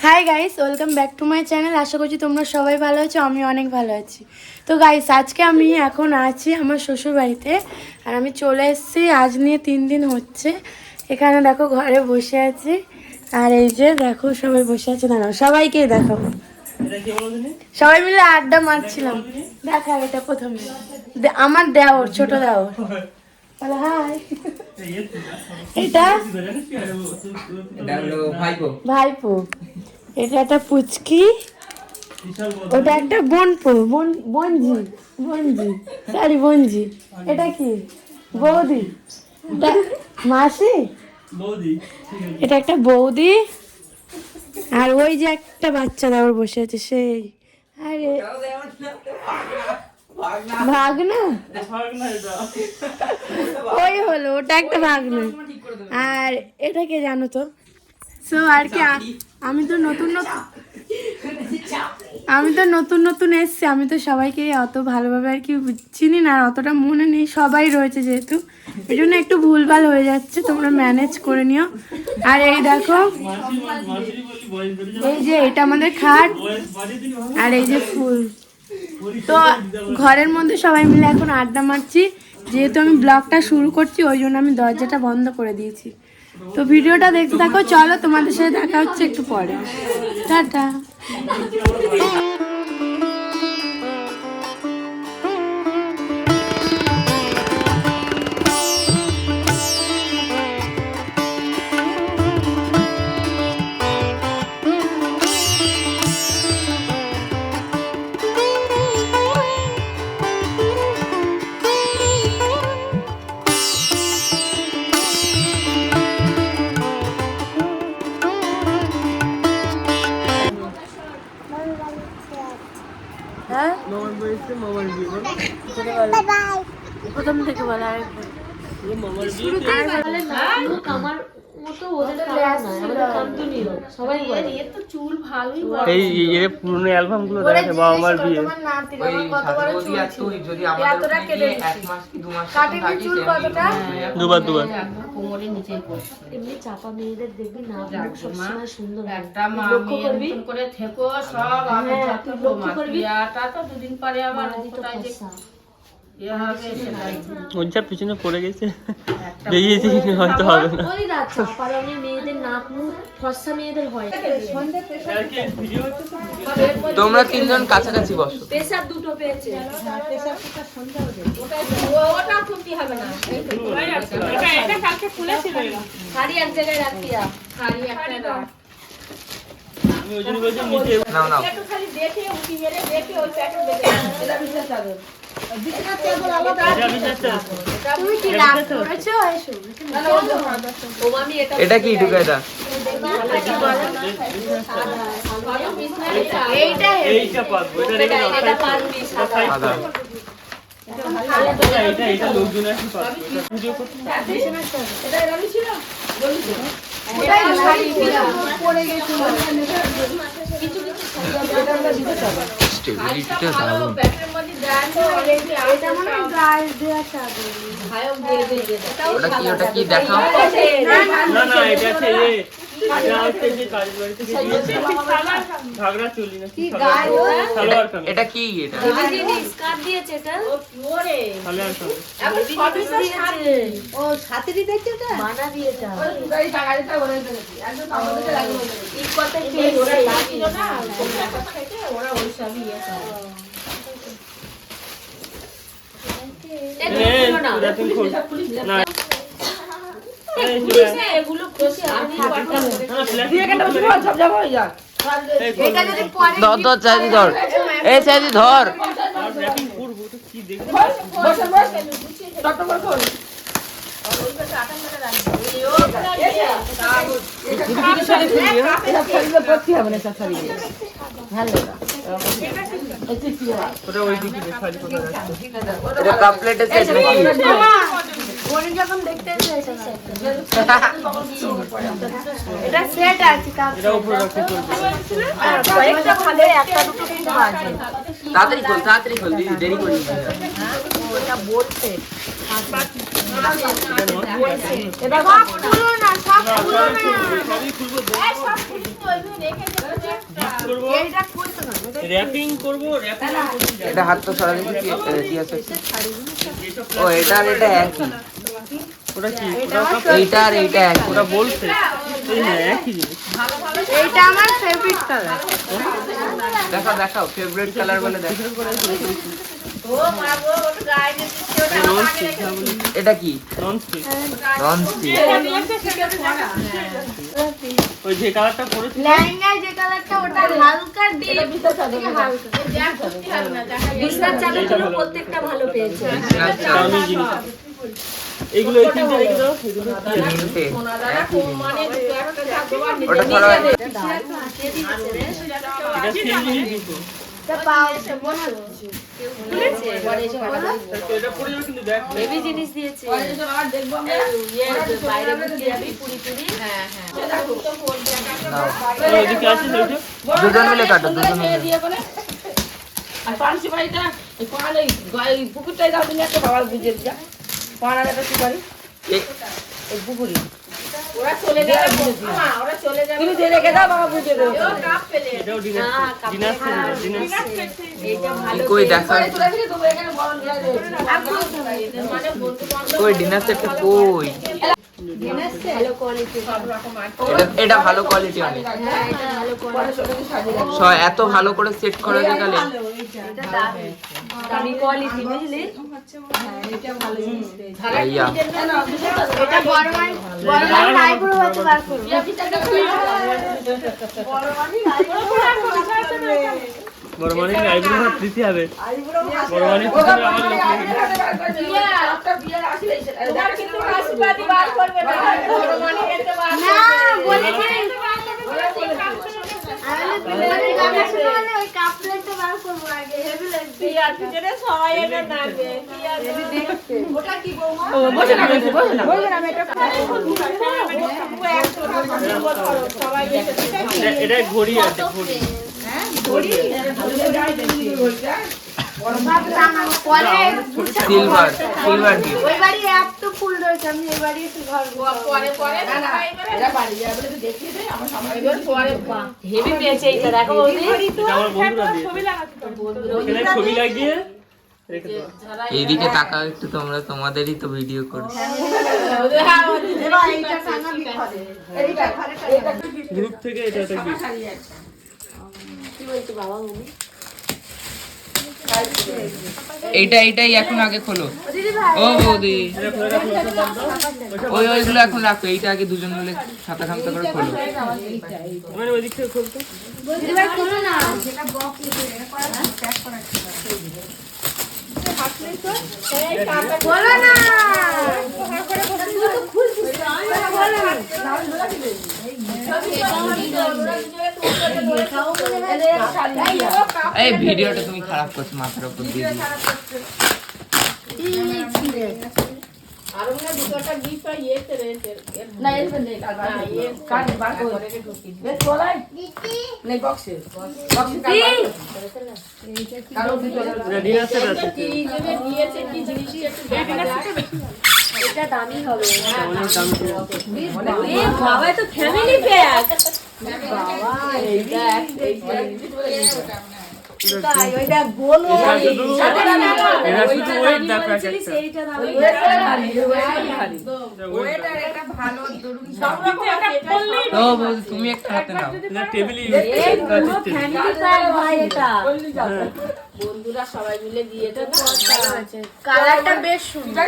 High guys, welcome back to my channel. আশা করছি তোমরা সবাই ভালো আছো, আমি অনেক ভালো আছি। তো গাইস, আজকে আমি এখন আছি আমার শ্বশুর বাড়িতে, আর আমি চলে এসেছি আজ নিয়ে 3 দিন হচ্ছে। এখানে দেখো ঘরে বসে আছি, আর এই যে দেখো সবাই বসে আছে। দাঁড়াও, সবাইকে দেখাবো। সবাই মিলে আড্ডা মারছিলাম। দেখা এটা প্রথমে আমার দেওর, ছোট দেওর। হাই, এটা ভাইপো, এটা একটা পুচকি, ওটা একটা বনপো, বনজি, সরি বনজি। এটা কি বৌদি, এটা মাসি, এটা একটা বৌদি। আর ওই যে একটা বাচ্চা দেওর বসে আছে সেই। আরে ভাগনা, ওই হলো ওটা একটা ভাগনা। আর এটা কে জানো তো? সো আর কি, আমি তো নতুন নতুন এসছি। আমি তো সবাইকে অত ভালোভাবে আর কি চিনি না, আর অতটা মনে নেই। সবাই রয়েছে যেহেতু, এই জন্য একটু ভুলভাল হয়ে যাচ্ছে, তোমরা ম্যানেজ করে নিও। আর এই দেখো, এই যে এটা আমাদের খাট, আর এই যে ফুল। তো ঘরের মধ্যে সবাই মিলে এখন আড্ডা মারছি। যেহেতু আমি ব্লগটা শুরু করছি, ওই জন্য আমি দরজাটা বন্ধ করে দিয়েছি। তো ভিডিওটা দেখতে থাকো, চলো তোমাদের সাথে দেখা হচ্ছে একটু পরে। টাটা। হ্যাঁ, প্রথম থেকে বলা আরেকবার। এই পুরনো অ্যালবাম গুলো দেখে বাবা মার বিয়ে। দুবার কোমরের নিচে এমনি চাপা মেয়েদের দেখবি না সবসময় সুন্দর একটা মা মেয়ে করে থেকো সব আমি লক্ষ্য করবি। আটা তো দুদিন পরে আবার কোথায় যে ওইটা পিছনে পড়ে গেছে, বেরিয়েছে হয়তো হবে না। ওই রাত চাপা রঙের মেয়েদের নাক মুখ ফর্সা মেয়েদের হয়। তোমরা তিনজন কাছাকাছি বসো। প্রেসার দুটো পেয়েছে, ওটা খুলতে হবে না। এটা কালকে খুলেছিল, শাড়ি এক জায়গায় রাখিয়া শাড়ি একটা আমি ওই জন্য বলছি নিচে নাও একটু খালি দেখে উঠি মেরে দেখে ওই প্যাকেট দেখে এটা বিশ্বাস হবে। তুমি কি রাগ করেছো? এসো। এটা কি ঢুকাইদা? এইটা পাবো, এটা রেখে দাও। আদা এটা লোকজন আসি পাবো। ভিডিও করতে এটা এরকমই ছিল বলিস ওটাই শাড়ি পরে গেছিল। কিছু এটা আমরা দিতে চাবো স্টেবিলিটিটা দারুণ। প্যাকেটের মধ্যে ব্র্যান্ড এটা মনে হয় গায়ে দেওয়া চাদর। ভাইও দিয়ে দিয়ে ওটা কি দেখাও। না না, এটা আছে এটা হচ্ছে যে কাজ বাড়িতে গিয়েছে ঝগড়া চলি না কি সালোয়ার কামিজ। এটা কি এটা? স্কার্ট দিয়েছে এটা ও ওরে সালোয়ার কামিজ। এখন সবই তো সাথে ও সাথে দিয়েছে এটা বানা দিয়েছে ওই গাড়ি টাকাটা ওরে দিয়েছে একদম আমাদের লাগলো এই কথা কি ওরা লাগছিল না ওটা খাইতে ওরা ওই সবই আছে এটা তুমি খোল না এগুলো খুশি আমি এটা যদি পরে ধর চাইদি ধর, এই চাইদি ধর। র‍্যাপিং করব তো কি দেখব। বসে বসে টট করে খোল ওই পাশে আটা মেরে রাখবি ও ওটা ওই দিকে শাড়ি কোথা আছে? এটা কাপলেটে সেট নাকি? বোন যখন দেখতে এসেছে এটা সেট আছে কাপ। এটা উপরে রাখতে চলবে। কয়েকটা ভালো, একটা দুটো কিন্তু আছে। তাড়াতাড়ি খোল দিদি, দেরি করিস না। ওটা বলছে এটা সব খুলো না, সব খুলো না। সবই খুলবো। সব পুলিশ ওইগুলো রেখে gift করবো, wrapping করবো, wrapping করতে যাবো। এটা হাত তো সরালে কি আছে? ও এটা আর এটা একই। ওটা কি? এইটা আর এইটা একই। ওটা বলছে এই হ্যাঁ একই জিনিস। এইটা আমার ফেভারিট কালার। দেখাও দেখাও ফেভারিট কালার বলে দেখো। এটা কি? Non stick. Non stick. ওই যে কালারটা পরেছি লেহেঙ্গায় যে কালারটা ওটা হালকা ডিপ থেকে হালকা। বিছনার চাদরগুলো প্রত্যেকটা ভালো পেয়েছে। দামি জিনিস। এগুলো এই তিনটে রেখে দাও, এগুলো তিনটে। মানে ওটা ধরো এটা সেম জিনিস দুটো। এটা পাউডার মনে হচ্ছে। এটা পরে যাবে কিন্তু দেখ হেভি জিনিস দিয়েছে। বাইরে ঘুরতে যাবি পুরি পুরি। হ্যাঁ হ্যাঁ। ওইদিকে আছে ওইটা। দুজন মিলে কাটো, দুজন মিলে। আর পানসি বাড়িটা পাড়ালে পুকুরটাই দাও দিলে একটা বাবার বুঝে যা পাড়ার একটা কি বাড়ি এ- এই পুকুরি ওরা চলে যাবে ওরা চলে যাবে তুমি দিয়ে রেখে দাও বাবা বুঝে দেবে কাপ পেলে এটাও ডিনার ডিনার এইটা ভালো কই দেখা তুলে দিয়ে দেবো এখানে বড় নিয়ে যাবে মানে বন্ধু বান্ধব কই ডিনার সেটটা কই? ভালো কোয়ালিটি সব রকম এটা ভালো কোয়ালিটি অনেক। হ্যাঁ এটা ভালো কোয়ালিটি এত ভালো করে সেট করে দিয়ে গেলে এটা দামি কোয়ালিটি বুঝলি ভাইয়া এটা বড় আইব্রো আছে বার করব। বড় মানে আইব্রো হাত দিতে হবে। বড় মানে পিছনে আমার লোক নেই। তোমার কিন্তু আশীর্বাদই বার করবে না বড় মানে এটা বার না বলে কি আমি ওই কাপড়টা বার করব আগে হেভি লাগবে। আর পিছনে সবাই এটা নাচবে ওটা কি বৌমা বসে না আমি এটা সবাই এটা ঘড়ি আছে ঘড়ি। সিলভার কি? ওই বাড়ি এত ফুল রয়েছে আমি এই বাড়ি একটু ঘর পরে পরে এরা বাড়ি যাবে তো দেখিয়ে দে আমার সময় এবার পরে হেভি পেয়েছে এটা দেখো বৌদি এটা আমার বন্ধুরা দিয়েছে। এখানে ছবি লাগিয়ে রেখে দাও। এইদিকে তাকাও একটু তোমরা, তোমাদেরই তো ভিডিও করছি। গ্রুপ থেকে এটা একটা gift। এইটাই এখন আগে খোলো। ও বৌদি এটা খুলে রাখো, ওটা বাদ দাও। ওইগুলো এখন রাখো, এইটা আগে দুজন মিলে সাথে খামতে করে খোলো। মানে ওই দিক থেকে খুলতো। বলো না এই ভিডিওটা তুমি খারাপ করছো, মাথার উপর দিয়ে দিও। আর ওনা দুটোটা গিফট আর ইয়ে রে না এর বন্ধে কাট বার করে বেশ বলাই নেই বক্সে কারো দুটো এটা ডিনার সেট আছে। কি যে দিয়েছে কি জিনিস একটু দেখা যায় এটা দামি হবে অনেক দাম ছিল। এ বাবা তো ফ্যামিলি প্যাক বাবা এইটা তাই ওইটা গোল এটা শুধু ওয়েট দেখো একটা। সেইটা দামি ভারী ওয়েটার এটা ভালো দরুন সব রকম একটা পল্লী তো বৌদি তুমি একটা হাতে নাও। এটা টেবিলে ফ্যামিলি প্যাক ভাই এটা বন্ধুরা সবাই মিলে দিয়েছে কালারটা বেশ সুন্দর।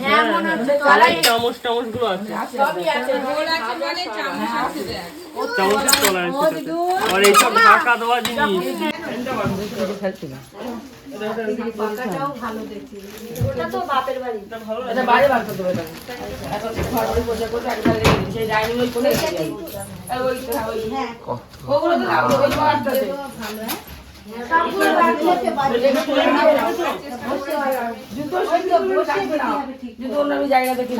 হ্যাঁ মনে হচ্ছে কালার চামচ গুলো আছে। সবই আছে রোল আছে মানে চামচ আছে চামচের তলা আছে তাতে। আর এইসব ঢাকা দেওয়া জিনিস। ওটা তো বাপের বাড়ি এটা ভালো এটা বাইরে বার করতে হবে এখন ঘর ঘরে বসে বসে একবার সেই ডাইনিং হল কোনে ওই হ্যাঁ কত ওগুলো তো লাগবে ওই বাড়তে সবগুলো রাখলে বাড়ি জুতো সইতো বসে না জুতো অন্য জায়গা দেখে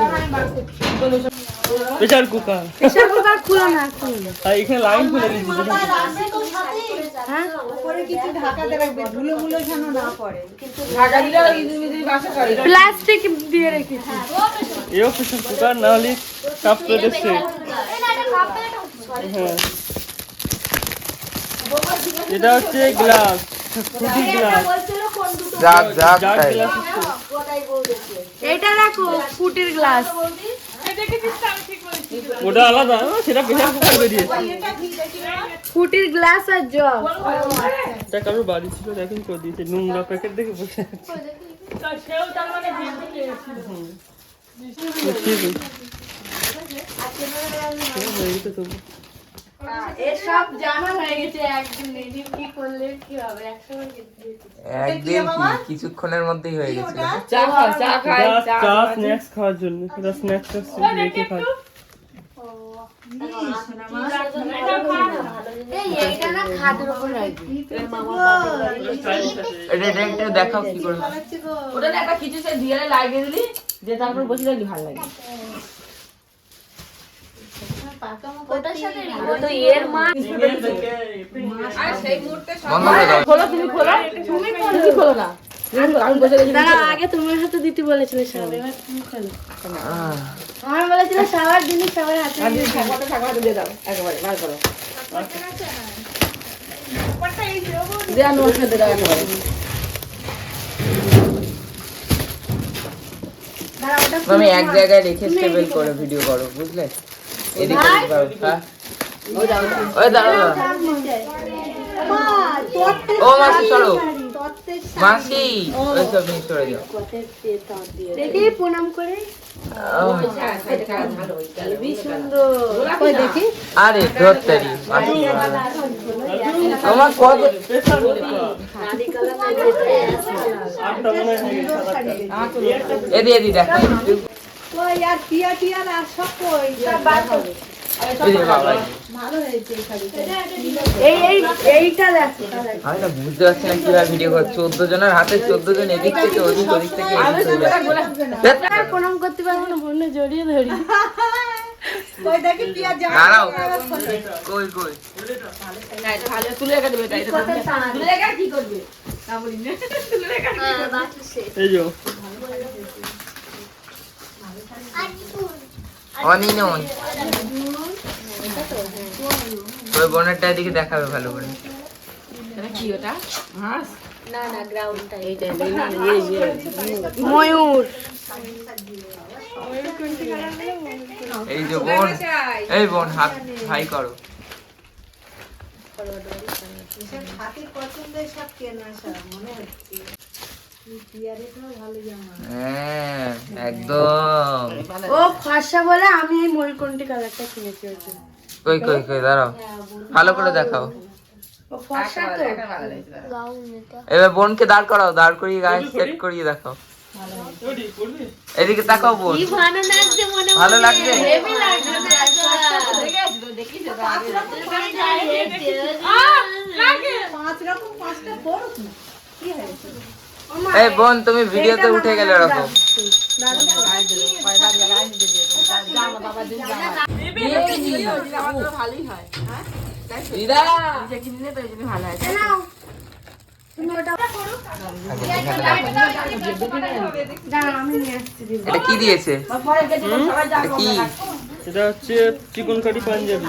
প্রেসার কুকার। প্রেসার কুকার খুলো না খুলো না। আর এখানে লাইন খুলে দিয়েছি। হ্যাঁ ঢাকা দিলে ইঁদুর মিদুর বাসা করে প্লাস্টিক দিয়ে রেখেছি। এও প্রেসার কুকার না হলে কাপ প্লেটের সেট। হ্যাঁ এটা হচ্ছে গ্লাস, ফুটি গ্লাস, যাক যাক জার তাই। গ্লাস। এইটা দেখো ফুটির গ্লাস। ওটা আলাদা, সেটা প্রেসার কুকার বেরিয়েছে। ফুটির গ্লাস আর জগ। এটা কারোর বাড়ি ছিল, দেখেন করে দিয়েছে, নোংরা প্যাকেট দেখে বসে আছে। এসব জানা হয়ে গেছে একদিন কি করলে কি হবে একসময় একদিন কি কিছুক্ষণের মধ্যেই হয়ে গেছিল। চা খাই চা স্ন্যাক্স খাওয়ার জন্য, এটা স্ন্যাক্স রেখে খায়। এইটা না খাটের উপর রাখবি। এটা একটু দেখাও কি করে। ওটা না একটা কিছু সে দিয়ে লাগিয়ে দিলি, যে তারপর বসে থাকলে ভালো লাগে। ওটার সাথে তো এর মা বন্ধ করে দাও। খোলো, তুমি খোলো, তুমি খোলো না। আমি বসে গেছি। দাঁড়া, আগে তোমার হাতে দিতে বলেছিলে সব, এবার তুমি খোলো। আমার বলেছিল সবার জিনিস সবার হাতে আমি দিয়ে দাও। ঠাকুমাকে দিয়ে দাও একেবারে, বার করো। দেয়া নোট খেতে দাও একেবারে। দাঁড়া, ওটা তুমি এক জায়গায় রেখে স্টেবল করে ভিডিও করো, বুঝলে? এদিকে করো, হ্যাঁ? ওই দাঁড়াও। ও মাসি চলো। মাসি ওই সব নিয়ে সরে যাও। দেখি প্রণাম করে। দেখি আরে ধরতারি মাসি। তোমার কত প্রেসার কুকার। আটটা মনে হয় হয়ে গেছে, সাতটা। এদি দেখো। ওই আর টিয়া টিয়া আর সব কই সব বার করো। এই যে বাবা, ভালো হয়েছে এই শাড়িটা। এইটা দেখো। আমি না বুঝতে পারছি না কিভাবে ভিডিও করছো। 14 জনের হাতে 14 জন এদিক থেকে ওদিক ওদিক থেকে এদিক হয়ে যাচ্ছে। আর প্রণাম করতে পারবো না, বোনে জড়িয়ে ধরি। ওই দেখি টিয়া যা দাঁড়াও। কই কই ভালো তুলে রেখে দেবে, তাই তুলে রেখে কি করবে না বলি না, তুলে রেখে এই যে অনিনন ওই বোনেরটা এদিকে দেখাবে ভালো করে। কি ওটা হাঁস ময়ূর। এই যে বোন, এই বোন হাত হাই করো। হাতের পছন্দের সব কেনা সব মনে হচ্ছে। হ্যাঁ একদম। ও ফর্সা বলে আমি এই ময়ূরকণ্ঠী কালারটা কিনেছি ওর জন্য। কই কই কই দাঁড়াও, ভালো করে দেখাও। ও ফর্সা তো। এবার বোনকে দাঁড় করাও, দাঁড় করিয়ে গায়ে সেট করিয়ে দেখাও। এদিকে তাকাও বোন, ভালো লাগছে? পাঁচ রকম পাঁচটা পড়ুক না, কি হয়েছে? এই বোন তুমি ভিডিওতে উঠে গেলে এরকম। ভালোই হয় দিদা কিনলে তো এই জন্য ভালো হয়। নাও, তুমি ওটা দাঁড়াও, আমি নিয়ে আসছি দিদি। এটা কি দিয়েছে? এটা কি? এটা হচ্ছে চিকন কারি পাঞ্জাবি,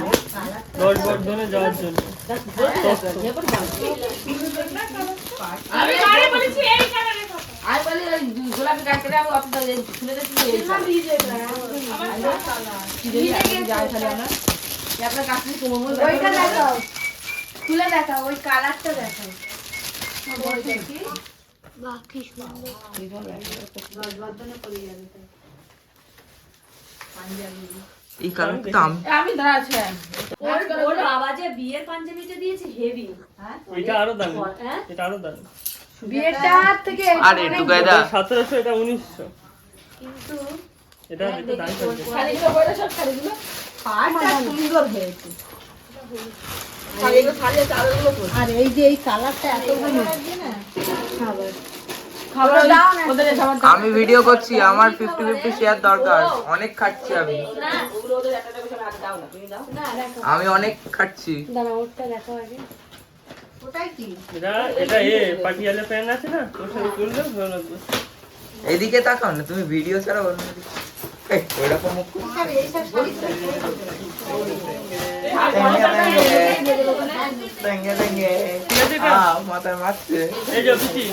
রড বর্ধনে যাওয়ার জন্য। আর বলি ওই গোলাপি কাটকে আমি অত খুলে দিচ্ছি এই যাই তাহলে আমরা আপনার কাছে কমবো। ওইটা দেখাও, খুলে দেখাও, ওই কালারটা দেখাও। এই কালারটা তো আমি দাঁড়াচ্ছি ওর বাবা যে বিয়ের পাঞ্জাবিটা দিয়েছে হেভি। এটা আরো দামি, এটা আরো দামি। বিয়েটা থেকে আরে টুকাইদা 1700, এটা 1900। কিন্তু এটা একটু দামি পড়বে। শাড়িগুলো বড় সব শাড়িগুলো পাড়টা সুন্দর হয়েছে। শাড়িগুলো শাড়ি চাদরগুলো আর এই যে এই কালারটা এত ভালো না খাবার দাও না ওদের খাবার দাও। আমি ভিডিও করছি, আমার 50-50 শেয়ার দরকার। অনেক খাচ্ছি আমি, না ওগুলো ওদের একটা বিষয় আগে দাও না, তুমি দাও না দেখো, আমি অনেক খাচ্ছি। দাঁড়া ওরটা দেখাও আগে। ওটাই কি এটা পাটিয়ালা প্যান্ট আছে না, ওর সাথে পরলে ভালো লাগবে। এদিকে তাকাও না, তুমি ভিডিও ছাড়া অন্য দিকে। এই, ওইরকম মুখ করে। টেঙ্গে টেঙ্গে ঠিক আছে এটা? মাথায় মারছে এই যে পিসি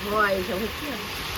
ভয় এইসব হচ্ছে না।